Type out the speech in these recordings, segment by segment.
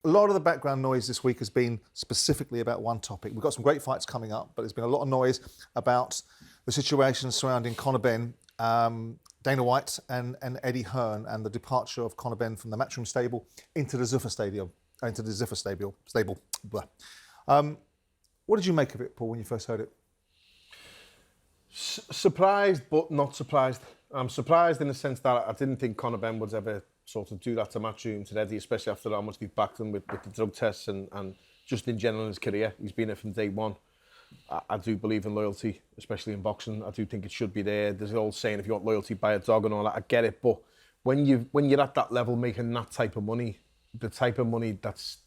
A lot of the background noise this week has been specifically about one topic. We've got some great fights coming up, but there's been a lot of noise about the situation surrounding Conor Benn, Dana White and Eddie Hearn, and the departure of Conor Benn from the Matchroom stable into the Zuffa stable. Blah. What did you make of it, Paul, when you first heard it? Surprised, but not surprised. I'm surprised in the sense that I didn't think Conor Benn would ever sort of do that to Matchroom, to Eddie, especially after how much they've backed him with the drug tests and just in general in his career. He's been there from day one. I do believe in loyalty, especially in boxing. I do think it should be there. There's an old saying, if you want loyalty, buy a dog and all that. I get it, but when you're at that level making that type of money, the type of money that's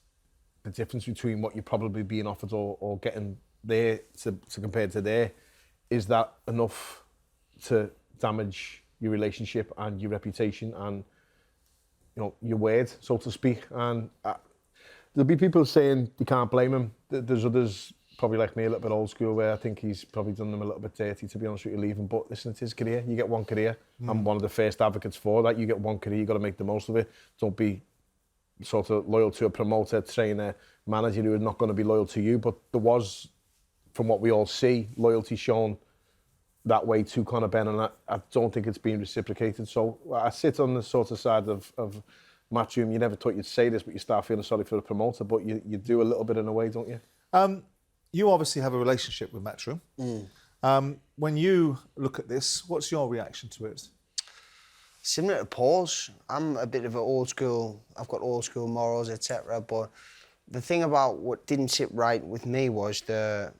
the difference between what you're probably being offered or getting there to compare to there, is that enough to damage your relationship and your reputation and your word, so to speak? And there'll be people saying you can't blame him. There's others, probably like me, a little bit old school, where I think he's probably done them a little bit dirty, to be honest with you, leaving. But listen, it's his career. You get one career. I'm one of the first advocates for that. You get one career, you've got to make the most of it. Don't be sort of loyal to a promoter, trainer, manager who is not going to be loyal to you. But there was, from what we all see, loyalty shown that way to Conor Benn, and I don't think it's been reciprocated. So I sit on the sort of side of Matchroom. You never thought you'd say this, but you start feeling sorry for the promoter, but you do a little bit in a way, don't you? You obviously have a relationship with Matchroom. When you look at this, what's your reaction to it? Similar to Paul's. I'm a bit of an old school, I've got old school morals, etc. But the thing about what didn't sit right with me was the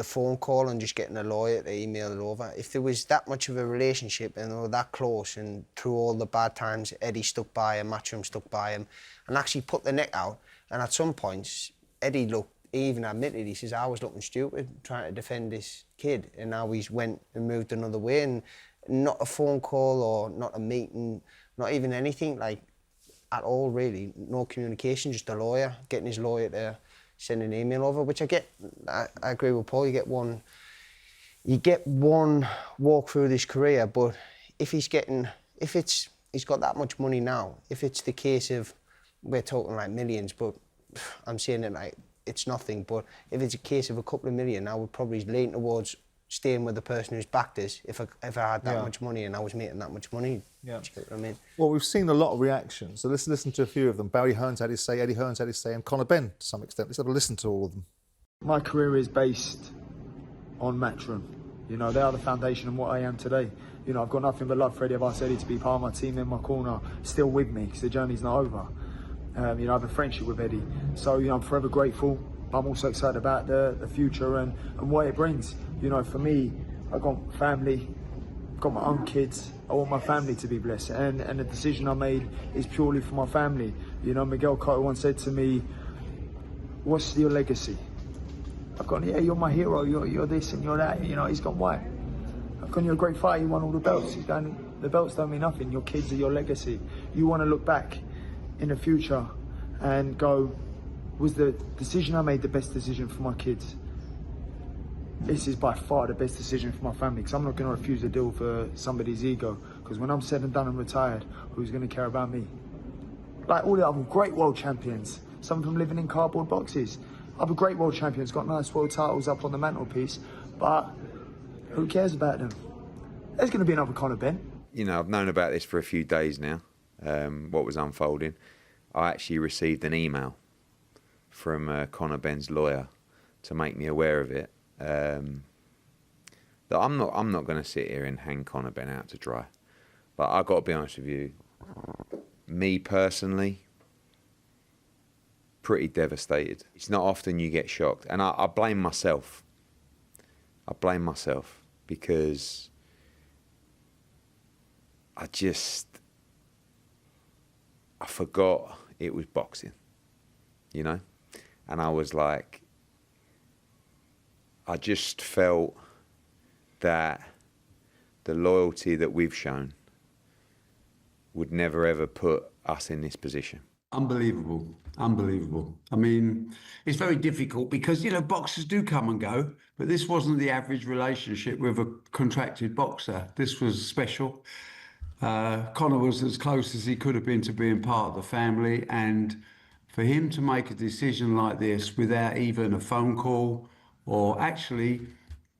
phone call and just getting a lawyer to email it over. If there was that much of a relationship and they were that close, and through all the bad times, Eddie stuck by him, Matchroom stuck by him, and actually put the neck out. And at some points, Eddie looked, he even admitted, he says, I was looking stupid trying to defend this kid, and now he's went and moved another way, and not a phone call or not a meeting, not even anything like at all really, no communication, just a lawyer, getting his lawyer to send an email over, which I get. I agree with Paul. You get one walk through this career, but if he's got that much money now, if it's the case of, we're talking like millions, but I'm saying it like it's nothing, but if it's a case of a couple of million, I would probably lean towards staying with the person who's backed us if I had that much money and I was making that much money. Yeah. Do you know what I mean? Well, we've seen a lot of reactions, so let's listen to a few of them. Barry Hearn's had his say, Eddie Hearn's had his say, and Conor Benn to some extent. Let's have a listen to all of them. My career is based on Matchroom. They are the foundation of what I am today. I've got nothing but love for Eddie. I've asked Eddie to be part of my team in my corner, still with me, because the journey's not over. I have a friendship with Eddie, so I'm forever grateful. I'm also excited about the future and what it brings. For me, I've got family, I've got my own kids. I want my family to be blessed, and the decision I made is purely for my family. Miguel Cotto once said to me, "What's your legacy?" I've gone, "Yeah, you're my hero. You're this and you're that." He's gone, "Why?" I've gone, "You're a great fighter. You won all the belts." He's gone, "The belts don't mean nothing. Your kids are your legacy. You want to look back in the future and go, was the decision I made the best decision for my kids? This is by far the best decision for my family, because I'm not going to refuse a deal for somebody's ego, because when I'm said and done and retired, who's going to care about me?" Like all the other great world champions, some of them living in cardboard boxes. Other great world champions got nice world titles up on the mantelpiece, but who cares about them? There's going to be another Conor Benn. I've known about this for a few days now, what was unfolding. I actually received an email from Conor Benn's lawyer to make me aware of it. That I'm not going to sit here and hang Conor Benn out to dry. But I've got to be honest with you, me personally, pretty devastated. It's not often you get shocked, and I blame myself. I blame myself because I forgot it was boxing, and I was like, I just felt that the loyalty that we've shown would never ever put us in this position. Unbelievable, unbelievable. I mean, it's very difficult because, boxers do come and go, but this wasn't the average relationship with a contracted boxer. This was special. Conor was as close as he could have been to being part of the family, and for him to make a decision like this without even a phone call, or actually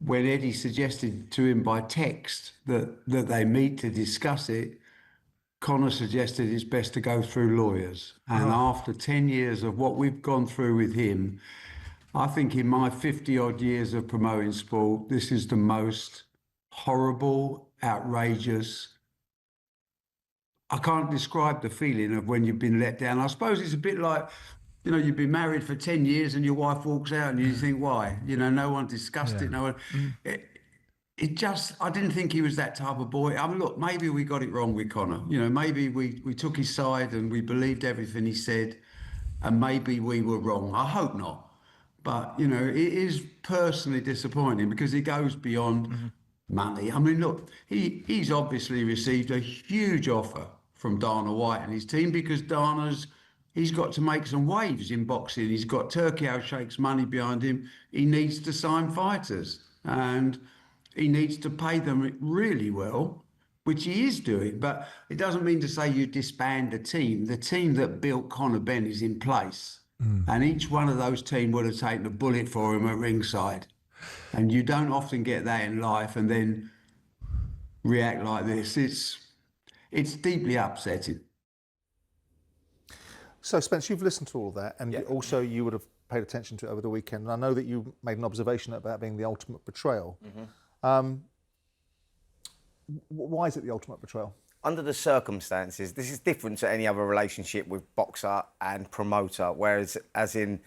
when Eddie suggested to him by text that they meet to discuss it, Conor suggested it's best to go through lawyers. And after 10 years of what we've gone through with him, I think in my 50-odd years of promoting sport, this is the most horrible, outrageous. I can't describe the feeling of when you've been let down. I suppose it's a bit like, you know, you've been married for 10 years and your wife walks out and you think, why? You know, no one discussed it. No one. It just, I didn't think he was that type of boy. I mean, look, maybe we got it wrong with Conor. You know, maybe we took his side and we believed everything he said, and maybe we were wrong. I hope not. But, you know, it is personally disappointing because it goes beyond money. I mean, look, he's obviously received a huge offer from Dana White and his team, because he's got to make some waves in boxing. He's got Turki Al-Sheikh's money behind him. He needs to sign fighters and he needs to pay them really well, which he is doing. But it doesn't mean to say you disband the team. The team that built Conor Benn is in place. And each one of those teams would have taken a bullet for him at ringside. And you don't often get that in life and then react like this. It's deeply upsetting. So, Spence, you've listened to all of that, and also you would have paid attention to it over the weekend. And I know that you made an observation about being the ultimate betrayal. Why is it the ultimate betrayal? Under the circumstances, this is different to any other relationship with boxer and promoter, whereas, as in,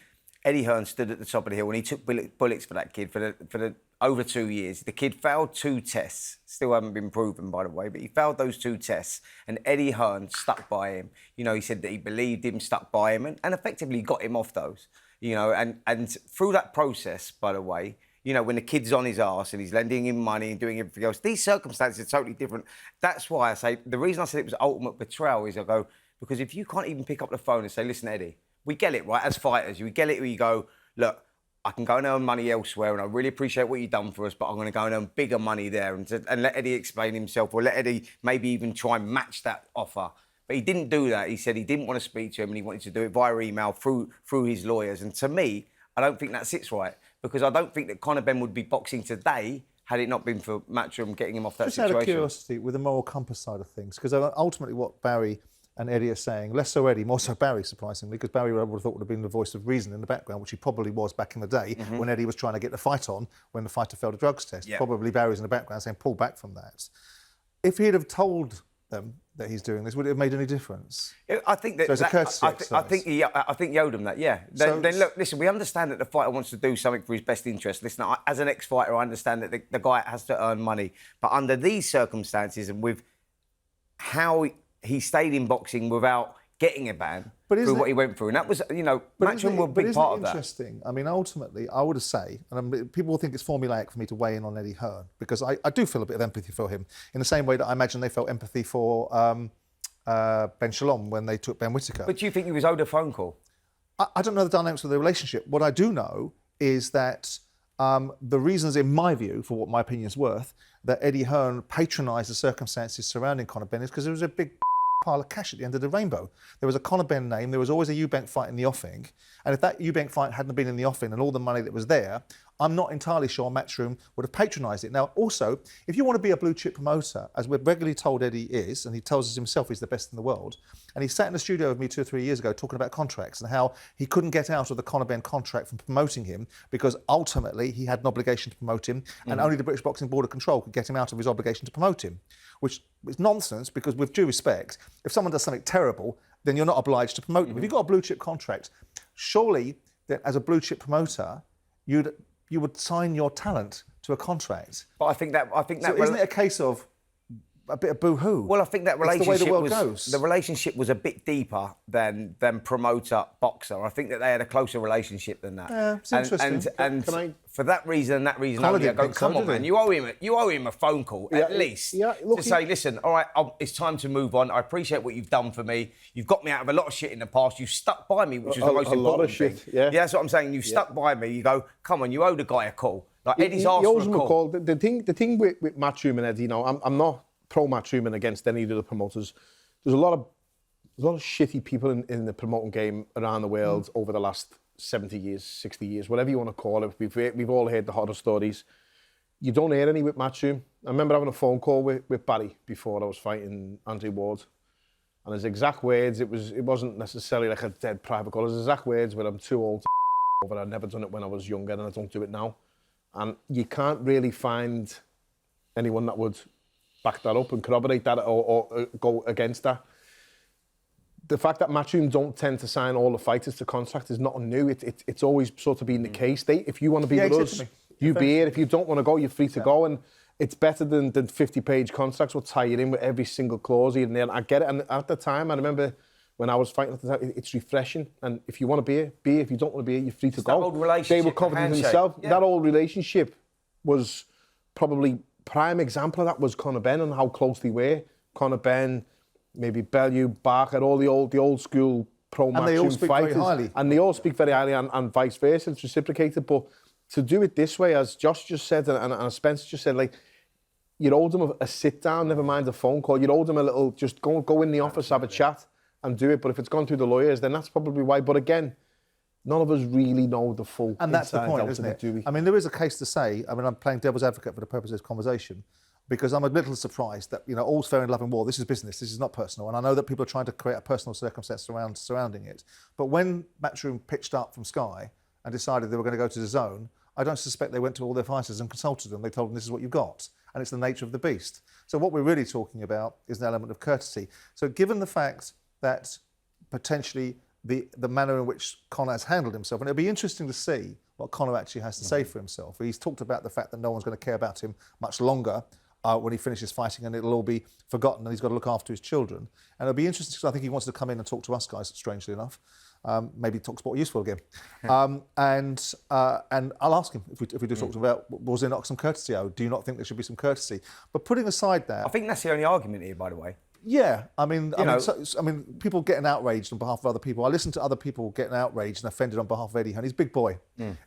Eddie Hearn stood at the top of the hill and he took bullets for that kid for the over 2 years. The kid failed 2 tests, still haven't been proven, by the way, but he failed those 2 tests, and Eddie Hearn stuck by him. You know, he said that he believed him, stuck by him, and effectively got him off those. You know, and through that process, by the way, you know, when the kid's on his arse and he's lending him money and doing everything else, these circumstances are totally different. That's why I say, the reason I said it was ultimate betrayal is I go, because if you can't even pick up the phone and say, listen, Eddie, we get it, right? As fighters, we get it where you go, look, I can go and earn money elsewhere and I really appreciate what you've done for us, but I'm going to go and earn bigger money there, and let Eddie explain himself, or let Eddie maybe even try and match that offer. But he didn't do that. He said he didn't want to speak to him and he wanted to do it via email through his lawyers. And to me, I don't think that sits right, because I don't think that Conor Benn would be boxing today had it not been for Matchroom getting him off that situation. Just out of curiosity, with the moral compass side of things, because ultimately what Barry and Eddie are saying, less so Eddie, more so Barry, surprisingly, because Barry I would have thought would have been the voice of reason in the background, which he probably was back in the day when Eddie was trying to get the fight on when the fighter failed a drugs test. Yeah. Probably Barry's in the background saying, pull back from that. If he'd have told them that he's doing this, would it have made any difference? I think that. So it's a courtesy I think he owed him that. Yeah. Then look, listen. We understand that the fighter wants to do something for his best interest. Listen, as an ex-fighter, I understand that the guy has to earn money, but under these circumstances and with how he stayed in boxing without getting a ban through what he went through, and that was, you know, Matchroom were a big part of that. Interesting. I mean, ultimately, I would say, and people will think it's formulaic for me to weigh in on Eddie Hearn, because I do feel a bit of empathy for him, in the same way that I imagine they felt empathy for Ben Shalom when they took Ben Whittaker. But do you think he was owed a phone call? I don't know the dynamics of the relationship. What I do know is that the reasons, in my view, for what my opinion's worth, that Eddie Hearn patronised the circumstances surrounding Conor Benn is because there was a big pile of cash at the end of the rainbow. There was a Conor Benn name, there was always a Eubank fight in the offing, and if that Eubank fight hadn't been in the offing and all the money that was there, I'm not entirely sure Matchroom would have patronised it. Now, also, if you want to be a blue chip promoter, as we're regularly told Eddie is, and he tells us himself he's the best in the world, and he sat in the studio with me 2 or 3 years ago talking about contracts and how he couldn't get out of the Conor Benn contract from promoting him because ultimately he had an obligation to promote him, and only the British Boxing Board of Control could get him out of his obligation to promote him, which is nonsense, because with due respect, if someone does something terrible, then you're not obliged to promote them. If you've got a blue chip contract, surely that as a blue chip promoter, you would sign your talent to a contract. But I think that so isn't it a case of a bit of boo-hoo? Well, I think that relationship the way the world goes. The relationship was a bit deeper than promoter boxer. I think that they had a closer relationship than that. Yeah, it's interesting. And for that reason only, I go, come on, man, you owe him a phone call at least to say, listen, all right, it's time to move on. I appreciate what you've done for me. You've got me out of a lot of shit in the past. You've stuck by me, which is the most important thing. Yeah, that's what I'm saying. You've stuck by me. You go, come on, you owe the guy a call. Like Eddie's asked for a call. The thing with Matchroom and Eddie, you know, I'm not pro Matchroom and against any of the promoters. There's a lot of there's a lot of shitty people in the promoting game around the world over the last 70 years, 60 years, whatever you want to call it. We've all heard the horror stories. You don't hear any with Matchroom. I remember having a phone call with Barry before I was fighting Andrew Ward. And his exact words, it wasn't necessarily like a dead private call. His exact words were, I'm too old to over. I'd never done it when I was younger and I don't do it now. And you can't really find anyone that would back that up and corroborate that or go against that. The fact that Matchroom don't tend to sign all the fighters to contract is not new. It's always sort of been the case. If you want to be with us, you be here. If you don't want to go, you're free to go. And it's better than 50-page contracts will tie you in with every single clause here and there. I get it. And at the time, I remember when I was fighting at the time, it's refreshing. And if you want to be here, be here. If you don't want to be here, you're free to go. That old relationship, they were confident in themselves. Yeah. That old relationship was probably prime example of that was Conor Benn and how close they were. Conor Benn, maybe Bellew, Barker, all the old school pro Matchroom fighters. And they all speak very highly. And they all speak very highly and vice versa. It's reciprocated. But to do it this way, as Josh just said and Spencer just said, like, you'd owe them a sit down, never mind a phone call. You'd owe them a little, just go in the office, have a chat and do it. But if it's gone through the lawyers, then that's probably why. But again, none of us really know the full. And that's the point, isn't it? I mean, there is a case to say, I mean, I'm playing devil's advocate for the purpose of this conversation, because I'm a little surprised that, you know, all's fair in love and war. This is business. This is not personal. And I know that people are trying to create a personal circumstance surrounding it. But when Matchroom pitched up from Sky and decided they were going to go to the Zone, I don't suspect they went to all their fighters and consulted them. They told them this is what you've got. And it's the nature of the beast. So what we're really talking about is an element of courtesy. So given the fact that potentially the manner in which Conor has handled himself, and it'll be interesting to see what Conor actually has to say for himself. He's talked about the fact that no one's going to care about him much longer when he finishes fighting, and it'll all be forgotten, and he's got to look after his children. And it'll be interesting because I think he wants to come in and talk to us guys, strangely enough. Maybe talkSPORT useful again. And I'll ask him if we do talk about, was there not some courtesy owed? Do you not think there should be some courtesy? But putting aside that, I think that's the only argument here, by the way. Yeah, I mean, people getting outraged on behalf of other people. I listen to other people getting outraged and offended on behalf of Eddie Hearn. He's a big boy.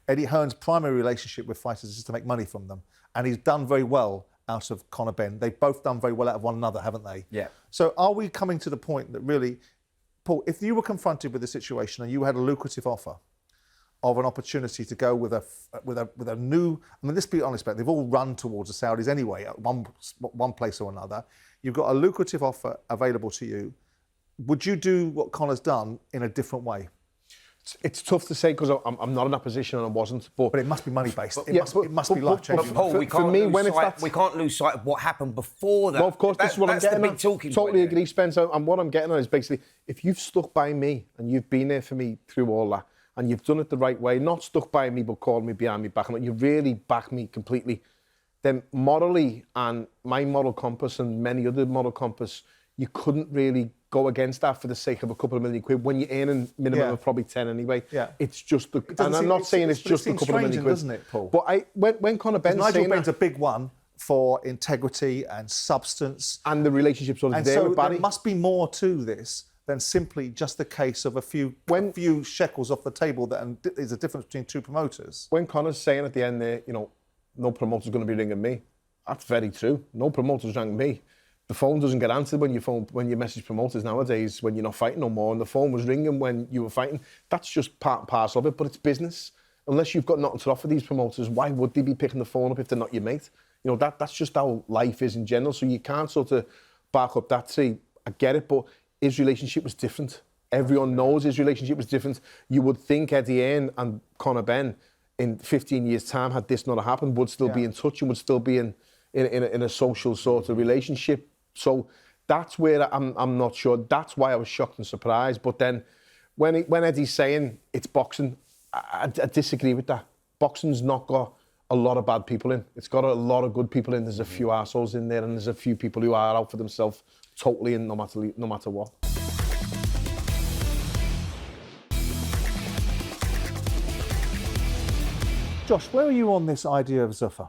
Eddie Hearn's primary relationship with fighters is to make money from them, and he's done very well out of Conor Benn. They've both done very well out of one another, haven't they? Yeah. So are we coming to the point that really, Paul, if you were confronted with a situation and you had a lucrative offer of an opportunity to go with a new, I mean, let's be honest about it, they've all run towards the Saudis anyway, at one place or another. You've got a lucrative offer available to you. Would you do what Conor's done in a different way? It's tough to say because I'm not in that position and I wasn't. But it must be money based. It must be life changing. But Paul, we can't lose sight of what happened before that. Well, of course, this is what I'm getting at. Totally agree, Spencer. And what I'm getting at is basically, if you've stuck by me and you've been there for me through all that, and you've done it the right way, not stuck by me but called me behind me back, and you really back me completely, then morally and my moral compass and many other moral compass, you couldn't really go against that for the sake of a couple of million quid when you're earning minimum of probably 10 anyway. Yeah. It's just the, and I'm not saying it's just a couple of million quid, doesn't it, Paul? But when Conor Benn saying Nigel Benn's a big one for integrity and substance, and the relationship sort of there with Barry. There must be more to this than simply just the case of a few shekels off the table that is a difference between two promoters. When Conor's saying at the end there, you know, no promoter's going to be ringing me, that's very true. No promoter's rang me. The phone doesn't get answered when you message promoters nowadays when you're not fighting no more, and the phone was ringing when you were fighting. That's just part and parcel of it, but it's business. Unless you've got nothing to offer these promoters, why would they be picking the phone up if they're not your mate? You know, that's just how life is in general, so you can't sort of back up that, say, I get it, but his relationship was different. Everyone knows his relationship was different. You would think Eddie Hearn and Conor Benn in 15 years' time, had this not happened, would still be in touch and would still be in a social sort of relationship. So that's where I'm not sure. That's why I was shocked and surprised. But then when Eddie's saying it's boxing, I disagree with that. Boxing's not got a lot of bad people in. It's got a lot of good people in. There's a few arseholes in there, and there's a few people who are out for themselves totally, and no matter what. Josh, where are you on this idea of Zuffa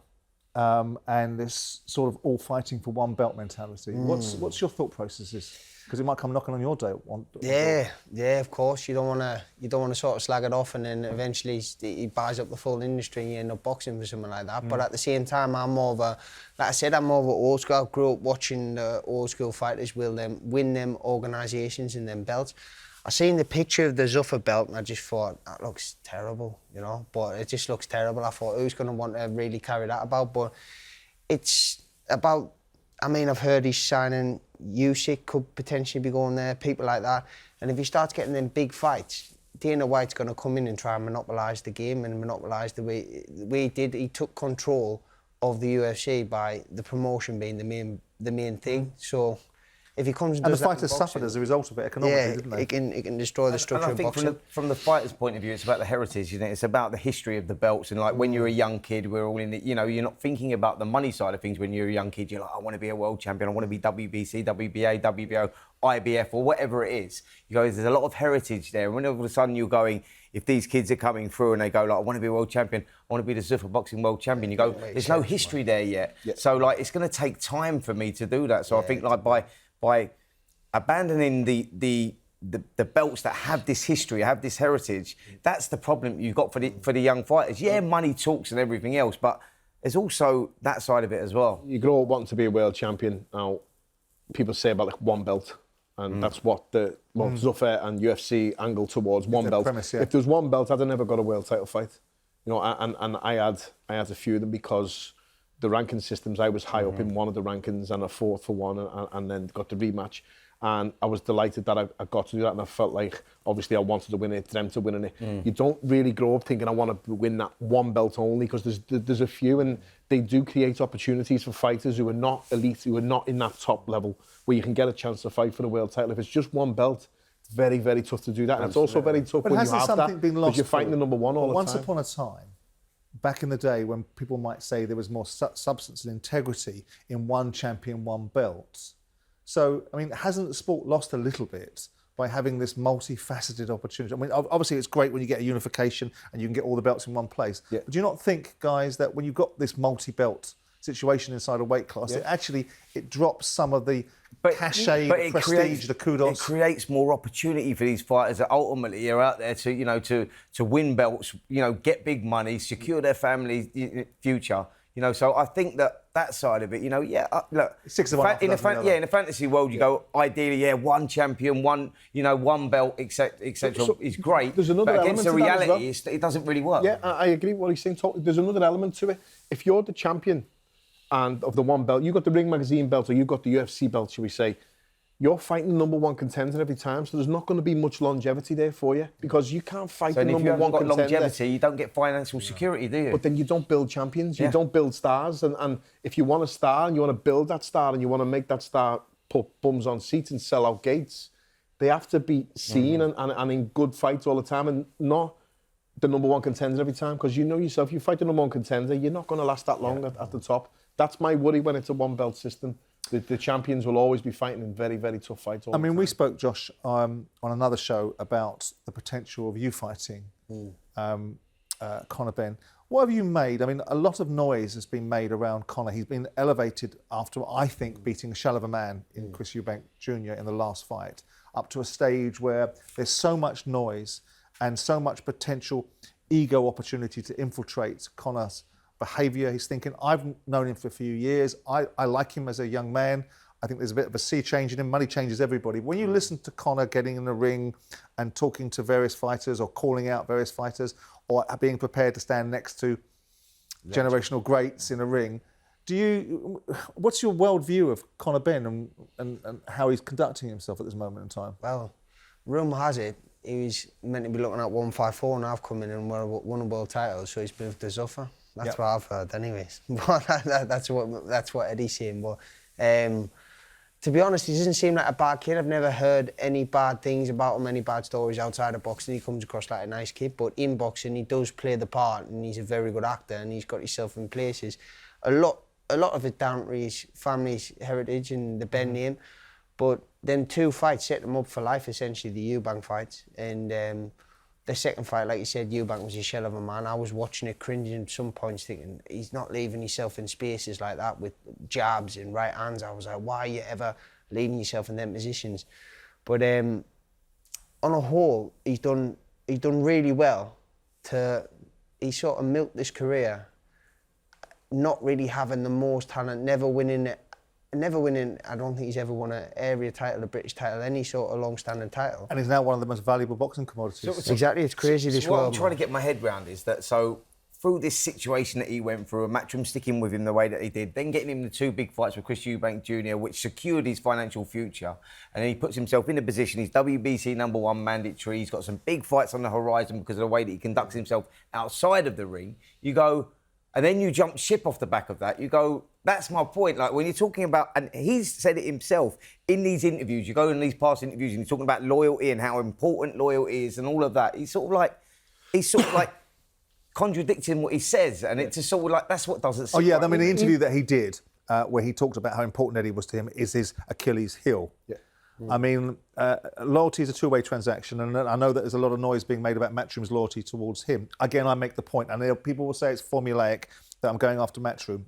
and this sort of all fighting for one belt mentality? What's your thought processes? Because it might come knocking on your door. Yeah, of course. You don't want to sort of slag it off, and then eventually he buys up the full industry and you end up boxing for something like that. But at the same time, I'm more of a old school. I grew up watching the old school fighters win them organisations and them belts. I seen the picture of the Zuffa belt and I just thought, that looks terrible, you know. But it just looks terrible. I thought, who's going to want to really carry that about? But it's about, I mean, I've heard he's signing, Usyk could potentially be going there, people like that. And if he starts getting them big fights, Dana White's going to come in and try and monopolise the game and monopolise the way he did. He took control of the UFC by the promotion being the main thing. So if he comes and does the fighters suffered as a result of it economically, didn't they? It can destroy the structure and I think of boxing. from the fighter's point of view, it's about the heritage, isn't it? It's about the history of the belts. And like when you're a young kid, we're all in it, you know, you're not thinking about the money side of things when you're a young kid. You're like, I want to be a world champion, I want to be WBC, WBA, WBO, IBF, or whatever it is. You go, there's a lot of heritage there. And when all of a sudden you're going, if these kids are coming through and they go like, I want to be a world champion, I want to be the Zuffa Boxing world champion, you go, there's no history there yet. Yeah. So like, it's going to take time for me to do that. So I think like by abandoning the belts that have this history, have this heritage, that's the problem you've got for the young fighters. Yeah, money talks and everything else, but there's also that side of it as well. You grow up wanting to be a world champion. Now, people say about like one belt, and that's what Zuffa and UFC angle towards, one belt. Premise, yeah. If there was one belt, I'd have never got a world title fight. You know, and I had a few of them because the ranking systems, I was high up in one of the rankings and I fought for one and then got the rematch. And I was delighted that I got to do that, and I felt like, obviously, I wanted to win it, dreamt of winning it. You don't really grow up thinking, I want to win that one belt only, because there's a few, and they do create opportunities for fighters who are not elite, who are not in that top level, where you can get a chance to fight for the world title. If it's just one belt, it's very, very tough to do that. And it's also very tough when you have that, because you're fighting the number one all the time. Once upon a time, back in the day when people might say there was more substance and integrity in one champion, one belt. So, I mean, hasn't the sport lost a little bit by having this multifaceted opportunity? I mean, obviously it's great when you get a unification and you can get all the belts in one place. Yeah. But do you not think, guys, that when you've got this multi-belt situation inside a weight class, it drops some of the cachet, the prestige, the kudos? It creates more opportunity for these fighters that ultimately are out there to, you know, to win belts, you know, get big money, secure their family's future. You know, so I think that side of it, you know, look, in a fantasy world, you go, ideally, one champion, one belt, etc. is great. There's another but against the element to that reality, as well. it doesn't really work. Yeah, I agree with what he's saying. There's another element to it. If you're the champion and of the one belt, you got the Ring Magazine belt or you got the UFC belt, shall we say, you're fighting the number one contender every time, so there's not going to be much longevity there for you, because you can't fight the number one contender. So if you haven't got longevity, you don't get financial security, do you? But then you don't build champions, you don't build stars, and if you want a star and you want to build that star and you want to make that star put bums on seats and sell out gates, they have to be seen and in good fights all the time, and not the number one contender every time, because you know yourself, you fight the number one contender, you're not going to last that long at the top. That's my worry when it's a one belt system. The champions will always be fighting in very, very tough fights all the time. We spoke, Josh, on another show about the potential of you fighting Conor Benn. What have you made? I mean, a lot of noise has been made around Conor. He's been elevated after, I think, beating a shell of a man in Chris Eubank Jr. in the last fight, up to a stage where there's so much noise and so much potential ego opportunity to infiltrate Conor's behaviour. He's thinking, I've known him for a few years. I like him as a young man. I think there's a bit of a sea change in him. Money changes everybody. When you listen to Conor getting in the ring and talking to various fighters or calling out various fighters or being prepared to stand next to generational greats in a ring, what's your worldview of Conor Benn and how he's conducting himself at this moment in time? Well, rumour has it, he was meant to be looking at 154 and I've come in and won a world title, so he's moved to Zuffa. That's what I've heard, anyways. But that's what Eddie's saying. But to be honest, he doesn't seem like a bad kid. I've never heard any bad things about him, any bad stories outside of boxing. He comes across like a nice kid, but in boxing, he does play the part, and he's a very good actor, and he's got himself in places. A lot of it down to his family's heritage and the Benn name. But then 2 fights set him up for life, essentially, the Eubank fights, and. The second fight, like you said, Eubank was a shell of a man. I was watching it cringing at some points, thinking he's not leaving himself in spaces like that with jabs and right hands. I was like, why are you ever leaving yourself in them positions. But on a whole, he's done really well. He sort of milked this career, not really having the most talent, never winning. I don't think he's ever won an area title, a British title, any sort of long-standing title. And he's now one of the most valuable boxing commodities. Exactly, it's crazy this what world. I'm trying to get my head around is that, so through this situation that he went through, and Matchroom sticking with him the way that he did, then getting him the 2 big fights with Chris Eubank Jr., which secured his financial future, and then he puts himself in a position, he's WBC #1 mandatory, he's got some big fights on the horizon because of the way that he conducts himself outside of the ring. You go, and then you jump ship off the back of that. You go, that's my point. Like, when you're talking about, and he's said it himself in these interviews, you go in these past interviews and you're talking about loyalty and how important loyalty is and all of that. He's sort of like contradicting what he says, and it's just sort of like, that's what doesn't sit. Oh yeah, right I mean, with the me. interview that he did, where he talked about how important Eddie was to him, is his Achilles heel. Yeah. I mean, loyalty is a two-way transaction, and I know that there's a lot of noise being made about Matchroom's loyalty towards him. Again, I make the point, and people will say it's formulaic that I'm going after Matchroom,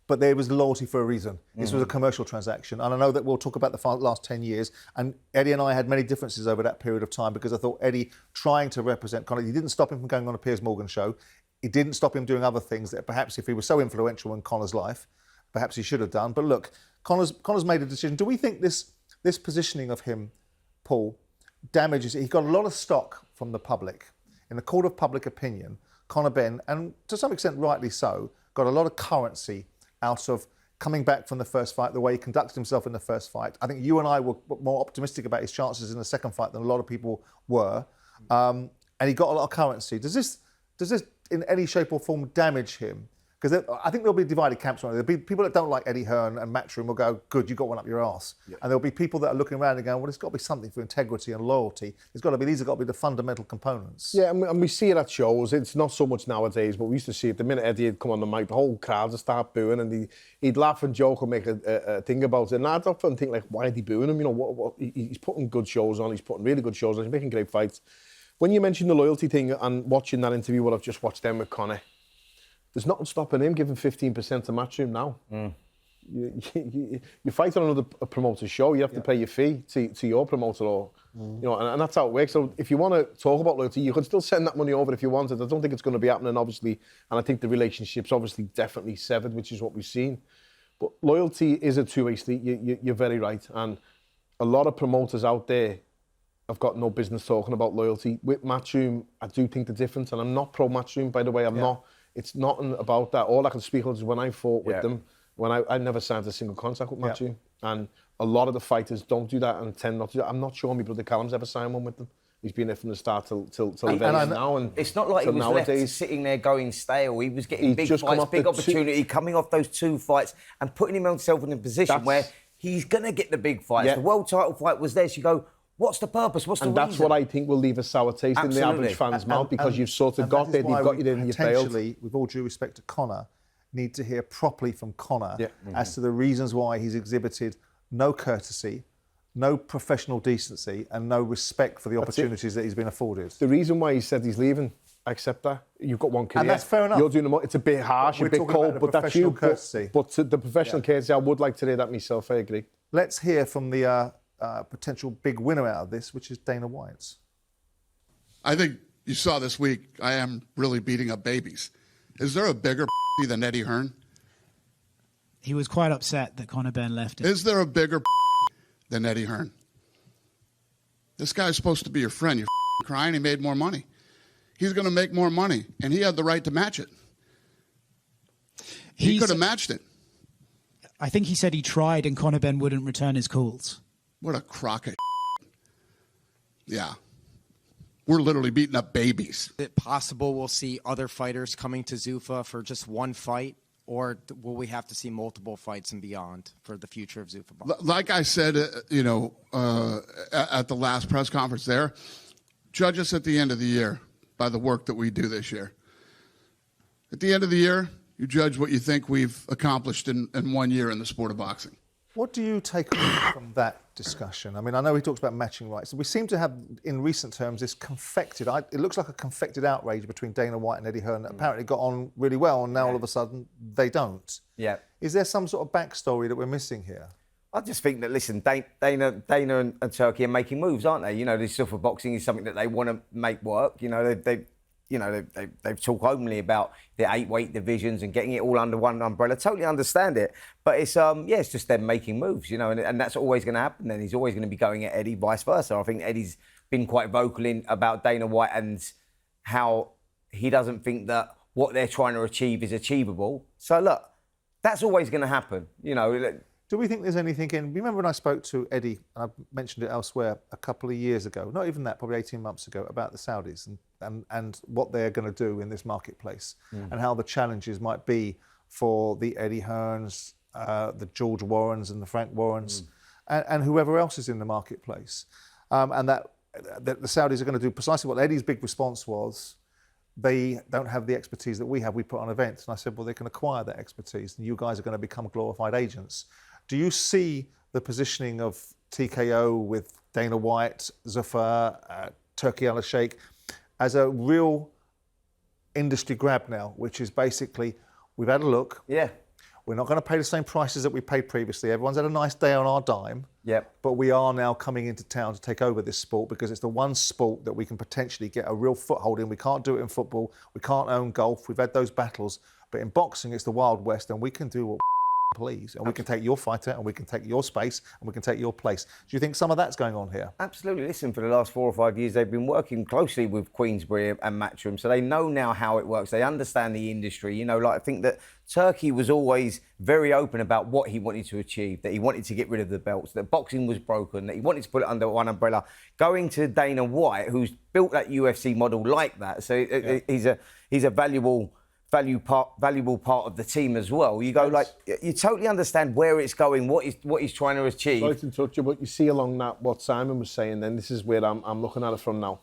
but there was loyalty for a reason. This was a commercial transaction, and I know that we'll talk about the last 10 years, and Eddie and I had many differences over that period of time, because I thought Eddie, trying to represent Conor, he didn't stop him from going on a Piers Morgan show. It didn't stop him doing other things that perhaps, if he was so influential in Conor's life, perhaps he should have done. But look, Conor's made a decision. Do we think this positioning of him, Paul, damages? He got a lot of stock from the public. In the court of public opinion, Conor Benn, and to some extent rightly so, got a lot of currency out of coming back from the first fight, the way he conducted himself in the first fight. I think you and I were more optimistic about his chances in the second fight than a lot of people were. And he got a lot of currency. Does this in any shape or form damage him? Because I think there'll be divided camps. There'll be people that don't like Eddie Hearn and Matchroom will go, good, you got one up your arse. Yeah. And there'll be people that are looking around and going, well, there's got to be something for integrity and loyalty. These have got to be the fundamental components. Yeah, and we see it at shows. It's not so much nowadays, but we used to see it. The minute Eddie had come on the mic, the whole crowd would start booing, and he'd laugh and joke and make a thing about it. And I'd often think, like, why are they booing him? You know, he's putting good shows on. He's putting really good shows on. He's making great fights. When you mentioned the loyalty thing and watching that interview, what I've just watched then with Conor, there's nothing stopping him giving 15% to Matchroom now. You fight on another promoter's show, you have to pay your fee to your promoter, or you know, and that's how it works. So if you want to talk about loyalty, you could still send that money over if you wanted. I don't think it's going to be happening, obviously, and I think the relationship's obviously definitely severed, which is what we've seen. But loyalty is a two-way street. You're very right, and a lot of promoters out there have got no business talking about loyalty. With Matchroom, I do think the difference, and I'm not pro Matchroom, by the way. I'm not. It's nothing about that. All I can speak of is when I fought with them, when I never signed a single contract with Matchroom. And a lot of the fighters don't do that and tend not to do that. I'm not sure my brother Callum's ever signed one with them. He's been there from the start till now. And it's not like he was left sitting there going stale. He was getting big fights, big opportunity, coming off those 2 fights and putting himself in a position where he's going to get the big fights. Yeah. The world title fight was there. So you go, what's the purpose? What's the reason? And that's what I think will leave a sour taste in the average fan's mouth, because you've sort of got there, you've got you there and you failed. Potentially, with all due respect to Conor, need to hear properly from Conor as to the reasons why he's exhibited no courtesy, no professional decency, and no respect for the opportunities that he's been afforded. The reason why he said he's leaving, I accept that. You've got one career. And that's fair enough. You're doing them. It's a bit harsh, a bit cold, but that's you. Courtesy. But the professional courtesy, I would like to hear that myself. I agree. Let's hear from the potential big winner out of this, which is Dana White. I think you saw this week, I am really beating up babies. Is there a bigger than Eddie Hearn? He was quite upset that Conor Benn left him. Is there a bigger than Eddie Hearn? This guy's supposed to be your friend. You're crying. He made more money. He's going to make more money, and he had the right to match it. He could have matched it. I think he said he tried and Conor Benn wouldn't return his calls. What a crock of Yeah. We're literally beating up babies. Is it possible we'll see other fighters coming to Zuffa for just one fight, or will we have to see multiple fights and beyond for the future of Zuffa Boxing? Like I said, at the last press conference there, judge us at the end of the year by the work that we do this year. At the end of the year, you judge what you think we've accomplished in 1 year in the sport of boxing. What do you take from that discussion? I mean, I know he talks about matching rights. We seem to have, in recent terms, this confected, it looks like a confected outrage between Dana White and Eddie Hearn that apparently got on really well, and now all of a sudden they don't. Yeah. Is there some sort of backstory that we're missing here? I just think that, listen, Dana and Turkey are making moves, aren't they? You know, this Zuffa Boxing is something that they want to make work. You know, they've talked openly about the 8-weight divisions and getting it all under one umbrella. Totally understand it, but it's it's just them making moves, you know, and that's always going to happen. Then he's always going to be going at Eddie, vice versa. I think Eddie's been quite vocal about Dana White and how he doesn't think that what they're trying to achieve is achievable. So look, that's always going to happen, you know. Do we think there's anything in... Remember when I spoke to Eddie, and I mentioned it elsewhere a couple of years ago, not even that, probably 18 months ago, about the Saudis and what they're going to do in this marketplace and how the challenges might be for the Eddie Hearns, the George Warrens and the Frank Warrens and whoever else is in the marketplace. And that the Saudis are going to do precisely what Eddie's big response was. They don't have the expertise that we have. We put on events. And I said, well, they can acquire that expertise and you guys are going to become glorified agents. Do you see the positioning of TKO with Dana White, Zuffa, Turki Al-Sheikh as a real industry grab now, which is basically, we've had a look. Yeah. We're not going to pay the same prices that we paid previously. Everyone's had a nice day on our dime. Yep. But we are now coming into town to take over this sport because it's the one sport that we can potentially get a real foothold in. We can't do it in football. We can't own golf. We've had those battles. But in boxing, it's the Wild West, and we can do what please, and we can take your fighter, and we can take your space, and we can take your place. Do you think some of that's going on here? Absolutely. Listen, for the last 4 or 5 years, they've been working closely with Queensberry and Matchroom, so they know now how it works. They understand the industry. You know, like, I think that Turkey was always very open about what he wanted to achieve, that he wanted to get rid of the belts, that boxing was broken, that he wanted to put it under one umbrella. Going to Dana White, who's built that UFC model like that, so he's a valuable part of the team as well. You go, like, you totally understand where it's going, what he's trying to achieve. Sorry to interrupt you, but you see along that what Simon was saying, then this is where I'm looking at it from now.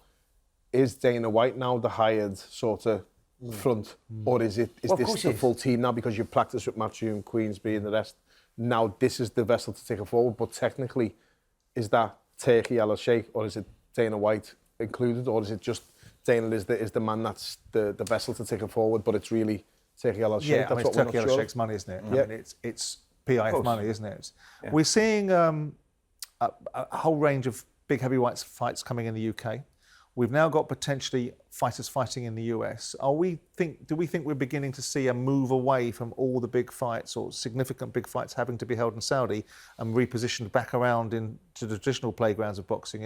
Is Dana White now the hired sort of front, or is this the full team now because you've practiced with Matchroom, Queensberry and the rest? Now this is the vessel to take it forward, but technically, is that Turki Al-Sheikh or is it Dana White included, or is it just Dana is the man that's the vessel to take it forward, but it's really Turki Al-Sheikh? Yeah, it's Turki Al-Sheikh's money, isn't it? Yeah. I mean, it's PIF money, isn't it? Yeah. We're seeing a whole range of big heavyweight fights coming in the UK. We've now got potentially fighters fighting in the US. Do we think we're beginning to see a move away from all the big fights or significant big fights having to be held in Saudi and repositioned back around into the traditional playgrounds of boxing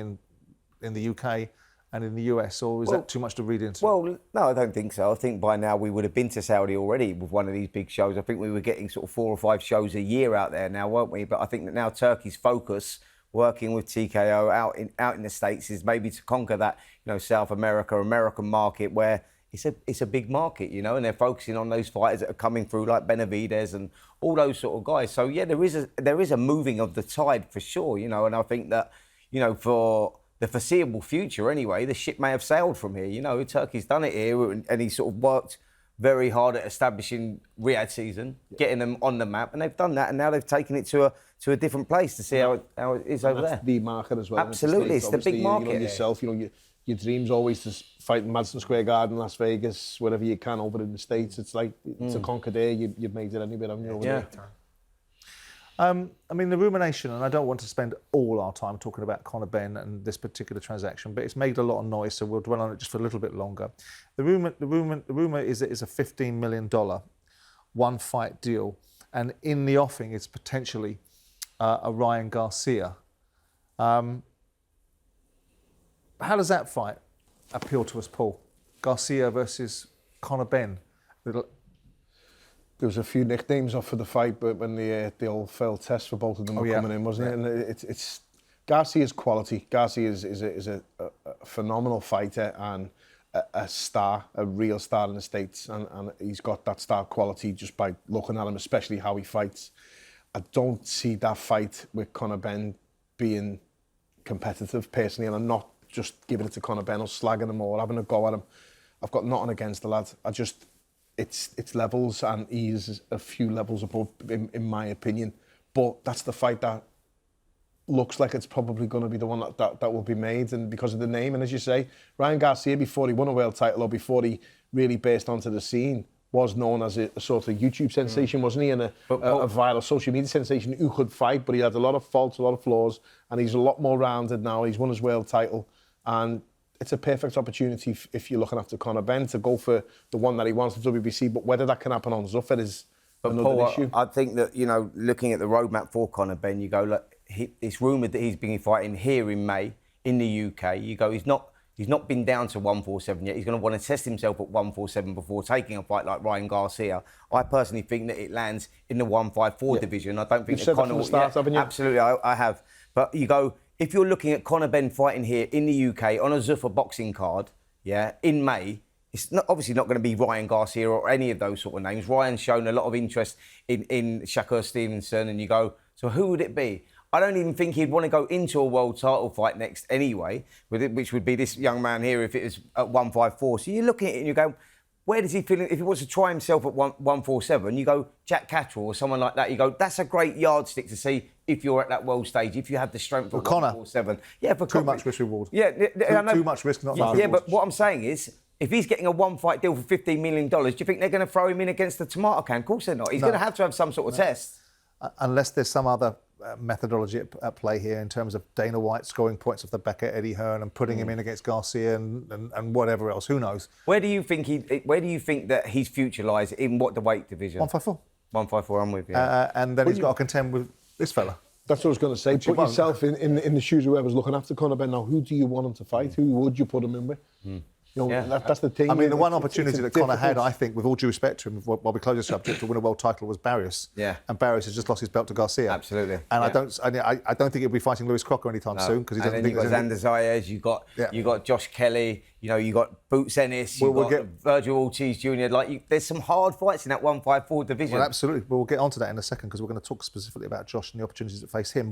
in the UK and in the US, or is that too much to read into? Well, no, I don't think so. I think by now we would have been to Saudi already with one of these big shows. I think we were getting sort of 4 or 5 shows a year out there now, weren't we? But I think that now Turkey's focus, working with TKO out in the States, is maybe to conquer that, you know, South American market where it's a big market, you know, and they're focusing on those fighters that are coming through like Benavidez and all those sort of guys. So yeah, there is a moving of the tide for sure, you know, and I think that, you know, for the foreseeable future anyway, the ship may have sailed from here. You know, Turkey's done it here, and he's sort of worked very hard at establishing Riyadh season, getting them on the map, and they've done that, and now they've taken it to a different place to see how it is over there. The market as well. Absolutely, it's the big market. You know, yourself, you know, your dream's always to fight in Madison Square Garden, Las Vegas, wherever you can over in the States. It's like, to conquer there, you've made it anywhere, haven't you, over there? I mean, the rumination, and I don't want to spend all our time talking about Conor Benn and this particular transaction, but it's made a lot of noise, so we'll dwell on it just for a little bit longer. The rumour is that it's a $15 million one-fight deal, and in the offing it's potentially a Ryan Garcia. How does that fight appeal to us, Paul? Garcia versus Conor Benn. There was a few nicknames off for the fight, but when the old failed test for both of them were coming in, wasn't it? And it's Garcia's quality. Garcia is a phenomenal fighter and a star, a real star in the States, and he's got that star quality just by looking at him, especially how he fights. I don't see that fight with Conor Benn being competitive personally, and I'm not just giving it to Conor Benn or slagging him or having a go at him. I've got nothing against the lad. It's levels, and he is a few levels above, in my opinion. But that's the fight that looks like it's probably going to be the one that will be made, and because of the name. And as you say, Ryan Garcia, before he won a world title or before he really burst onto the scene, was known as a sort of YouTube sensation, wasn't he? And a viral social media sensation who could fight, but he had a lot of faults, a lot of flaws, and he's a lot more rounded now. He's won his world title, and it's a perfect opportunity if you're looking after Conor Benn to go for the one that he wants, the WBC. But whether that can happen on Zuffa is another Paul, issue. I think that, you know, looking at the roadmap for Conor Benn, you go, look, it's rumoured that he's been fighting here in May in the UK. You go, he's not been down to 147 yet. He's going to want to test himself at 147 before taking a fight like Ryan Garcia. I personally think that it lands in the 154 division. I don't think You've said that from the start, haven't you? Absolutely, I have. But you go, if you're looking at Conor Benn fighting here in the UK on a Zuffa Boxing card, in May, it's obviously not going to be Ryan Garcia or any of those sort of names. Ryan's shown a lot of interest in Shakur Stevenson, and you go, so who would it be? I don't even think he'd want to go into a world title fight next anyway, which would be this young man here if it was at 154. So you look at it and you go, where does he feel? If he wants to try himself at 147, you go Jack Catterall or someone like that. You go, that's a great yardstick to see if you're at that world stage, if you have the strength for 147. Yeah, for too much risk reward. Yeah, too much risk, not enough. Yeah, but what I'm saying is, if he's getting a one-fight deal for $15 million, do you think they're going to throw him in against the tomato can? Of course they're not. He's going to have some sort of test. Unless there's some other methodology at play here in terms of Dana White scoring points off the back at Eddie Hearn and putting him in against Garcia and whatever else. Who knows? Where do you think that his future lies in what the weight division? 154. 154. I'm with you. And then he's got to contend with this fella. That's what I was going to say. Put yourself in the shoes of whoever's looking after Conor Benn now. Who do you want him to fight? Who would you put him in with? You know, that's the thing. I mean, the one opportunity that Conor had, I think, with all due respect to him, while we close this subject, to win a world title was Barrios. Yeah. And Barrios has just lost his belt to Garcia. Absolutely. And I don't think he'll be fighting Lewis Crocker anytime soon because he doesn't think. And then you've got Xander Zayas, you got Josh Kelly, you got Boots Ennis, you've got Virgil Ortiz Jr. There's some hard fights in that 154 division. Well, absolutely. But we'll get onto that in a second because we're going to talk specifically about Josh and the opportunities that face him.